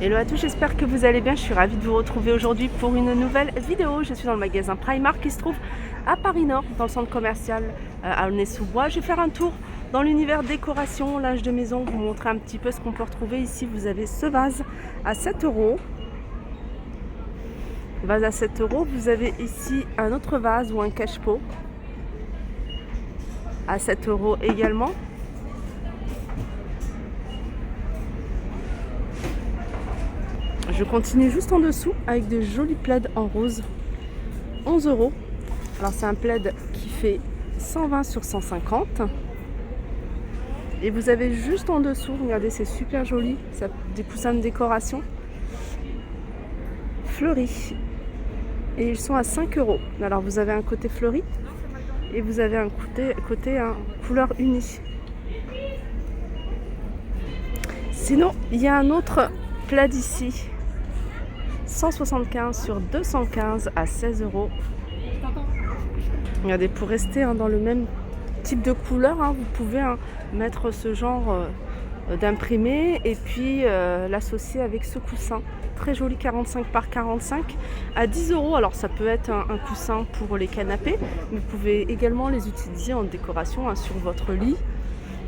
Hello à tous, j'espère que vous allez bien. Je suis ravie de vous retrouver aujourd'hui pour une nouvelle vidéo. Je suis dans le magasin Primark qui se trouve à Paris Nord, dans le centre commercial à Aulnay-sous-Bois. Je vais faire un tour dans l'univers décoration, linge de maison, vous montrer un petit peu ce qu'on peut retrouver ici. Vous avez ce vase à 7 €. Vase à 7 €. Vous avez ici un autre vase ou un cache-pot à 7 € également. Je continue juste en dessous avec de jolis plaids en rose, 11 €. Alors c'est un plaid qui fait 120 sur 150. Et vous avez juste en dessous, regardez, c'est super joli, ça, des coussins de décoration fleuris. Et ils sont à 5 €. Alors vous avez un côté fleuri et vous avez un côté couleur unie. Sinon, il y a un autre plaid ici. 175 sur 215 à 16 €. Regardez, pour rester dans le même type de couleur, vous pouvez mettre ce genre d'imprimé et puis l'associer avec ce coussin. Très joli, 45 par 45 à 10 €. Alors ça peut être un coussin pour les canapés, mais vous pouvez également les utiliser en décoration sur votre lit.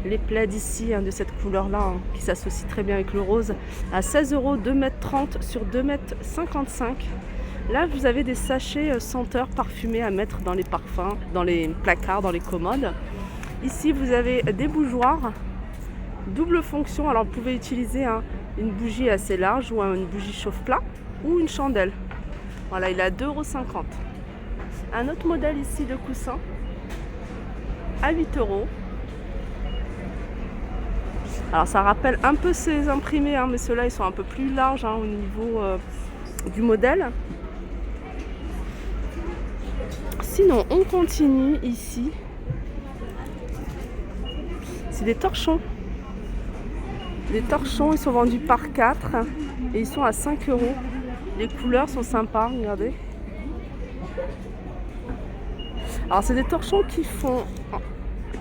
Les plaids ici de cette couleur-là qui s'associe très bien avec le rose à 16 €, 2,30 m sur 2,55 m. Là, vous avez des sachets senteurs parfumés à mettre dans les parfums, dans les placards, dans les commodes. Ici, vous avez des bougeoirs, double fonction. Alors, vous pouvez utiliser une bougie assez large ou une bougie chauffe-plat ou une chandelle. Voilà, il est à 2,50 €. Un autre modèle ici de coussin à 8 €. Alors ça rappelle un peu ces imprimés, mais ceux-là ils sont un peu plus larges au niveau du modèle. Sinon on continue ici. C'est des torchons. Les torchons, ils sont vendus par 4 et ils sont à 5 €. Les couleurs sont sympas, regardez. Alors c'est des torchons qui font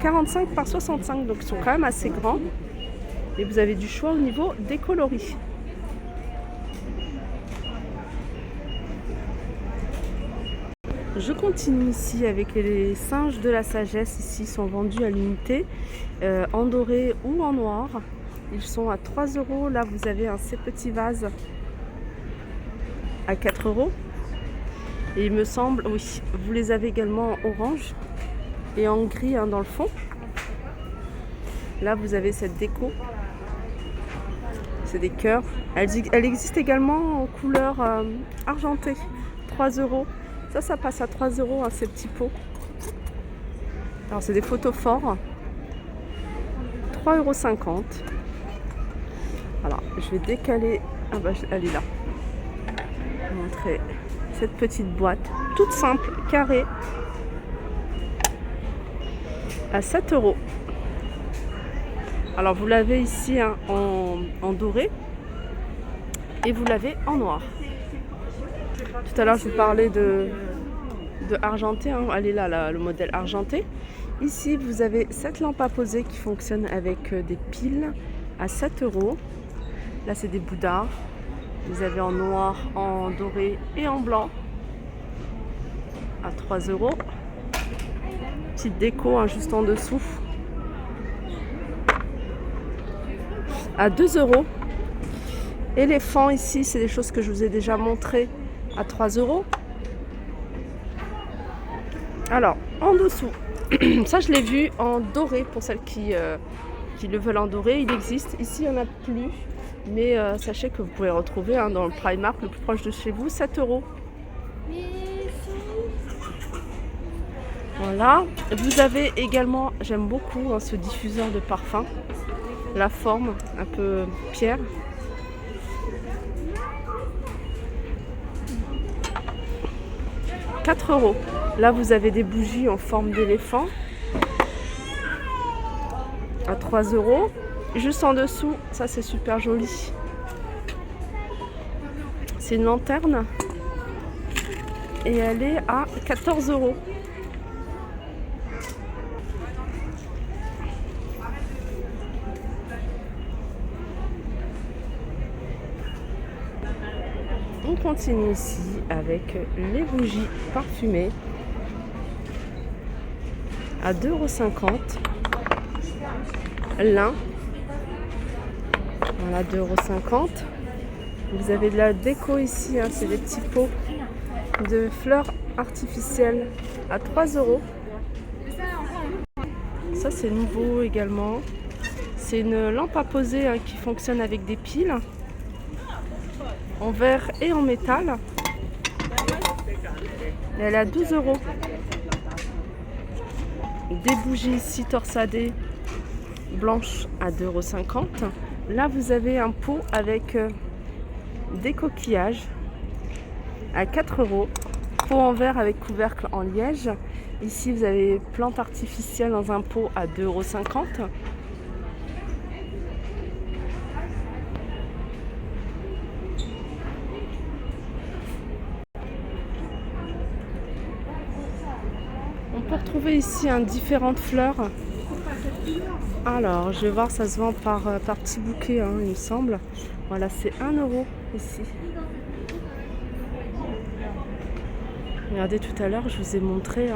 45 par 65, donc ils sont quand même assez grands. Et vous avez du choix au niveau des coloris. Je continue ici avec les singes de la sagesse. Ici, ils sont vendus à l'unité, en doré ou en noir. Ils sont à 3 €. Là, vous avez ces petits vases à 4 €. Et il me semble, oui, vous les avez également en orange et en gris dans le fond. Là, vous avez cette déco. C'est des cœurs. Elle existe également en couleur argentée. 3 €. Ça passe à 3 € ces petits pots. Alors c'est des photos forts. 3,50 €. Alors je vais décaler. Elle est là. Je vais montrer cette petite boîte. Toute simple, carrée. À 7 €. Alors vous l'avez ici en doré et vous l'avez en noir. Tout à l'heure je vous parlais de argenté, elle est là, le modèle argenté. Ici vous avez cette lampe à poser qui fonctionne avec des piles à 7 €. Là c'est des bouddhas. Vous avez en noir, en doré et en blanc à 3 €. Petite déco juste en dessous. À 2 €. Éléphant ici, c'est des choses que je vous ai déjà montrées à 3 €. Alors, en dessous, ça je l'ai vu en doré pour celles qui le veulent en doré. Il existe. Ici, il n'y en a plus. Mais sachez que vous pouvez retrouver dans le Primark le plus proche de chez vous, 7 €. Voilà. Vous avez également, j'aime beaucoup ce diffuseur de parfum. La forme un peu pierre. « 4 €. Là vous avez des bougies en forme d'éléphant à 3 €. Juste en dessous, ça c'est super joli. C'est une lanterne et elle est à 14 €. on continue ici avec les bougies parfumées à 2,50 €. L'un, voilà, 2,50 €. Vous avez de la déco ici, hein, c'est des petits pots de fleurs artificielles à 3 €. Ça c'est nouveau également. C'est une lampe à poser, hein, qui fonctionne avec des piles en verre et en métal. Et elle est à 12 €. Des bougies ici torsadées blanches à 2,50 €. Là vous avez un pot avec des coquillages à 4 €. Pot en verre avec couvercle en liège. Ici vous avez plantes artificielles dans un pot à 2,50 €. On peut retrouver ici différentes fleurs. Alors, je vais voir, ça se vend par petit bouquet, hein, il me semble. Voilà, c'est 1 € ici. Regardez, tout à l'heure, je vous ai montré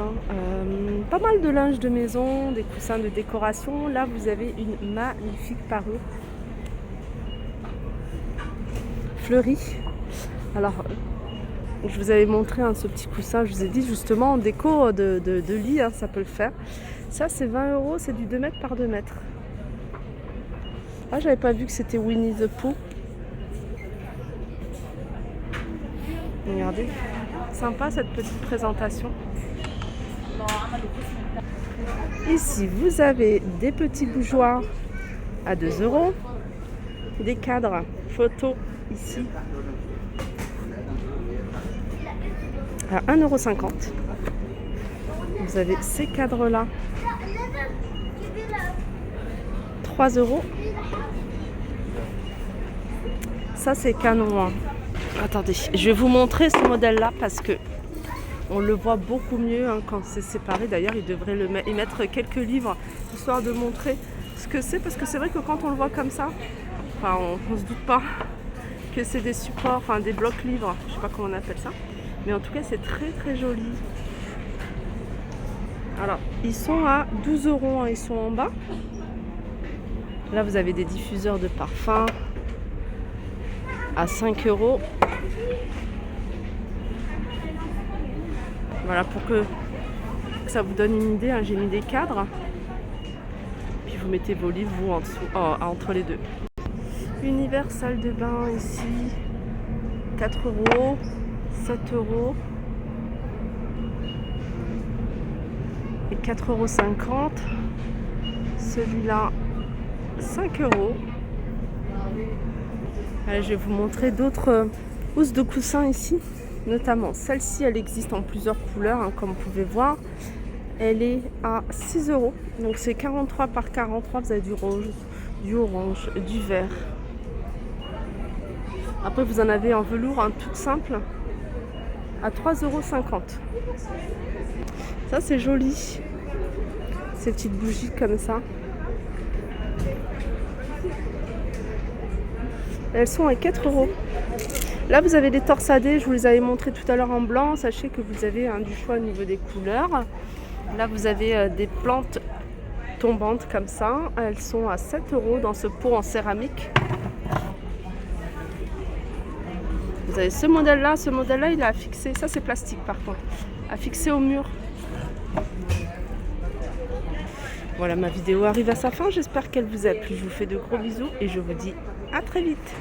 pas mal de linge de maison, des coussins de décoration. Là, vous avez une magnifique parure fleurie. Alors, je vous avais montré ce petit coussin, je vous ai dit justement en déco de lit, hein, ça peut le faire. Ça c'est 20 €, c'est du 2 mètres par 2 mètres. Ah, j'avais pas vu que c'était Winnie the Pooh. Regardez, sympa cette petite présentation. Ici vous avez des petits bougeoirs à 2 €, des cadres photos ici à 1,50 €. Vous avez ces cadres là, 3 €. Ça c'est canon, hein. Attendez, je vais vous montrer ce modèle là parce que on le voit beaucoup mieux, hein, quand c'est séparé. D'ailleurs il devrait y mettre quelques livres histoire de montrer ce que c'est, parce que c'est vrai que quand on le voit comme ça, enfin, on se doute pas que c'est des supports, enfin des blocs livres, je sais pas comment on appelle ça, mais en tout cas c'est très très joli. Alors ils sont à 12 €, hein, ils sont en bas. Là vous avez des diffuseurs de parfum à 5 €. Voilà, pour que ça vous donne une idée, hein, j'ai mis des cadres. Puis vous mettez vos livres vous en dessous, entre les deux. Univers salle de bain ici, 4 €, 7 € et 4,50 €. Celui-là, 5 €. Allez, je vais vous montrer d'autres housses de coussins ici. Notamment celle-ci, elle existe en plusieurs couleurs, hein, comme vous pouvez voir. Elle est à 6 €. Donc c'est 43 par 43. Vous avez du rose, du orange, du vert. Après vous en avez en velours, hein, toute simple, à 3,50 €. Ça c'est joli. Ces petites bougies comme ça. Elles sont à 4 €. Là vous avez des torsadés, je vous les avais montrés tout à l'heure en blanc. Sachez que vous avez du choix au niveau des couleurs. Là vous avez des plantes tombantes comme ça. Elles sont à 7 € dans ce pot en céramique. Vous avez ce modèle-là il est à fixer. Ça c'est plastique par contre, à fixer au mur. Voilà, ma vidéo arrive à sa fin. J'espère qu'elle vous a plu. Je vous fais de gros bisous et je vous dis à très vite.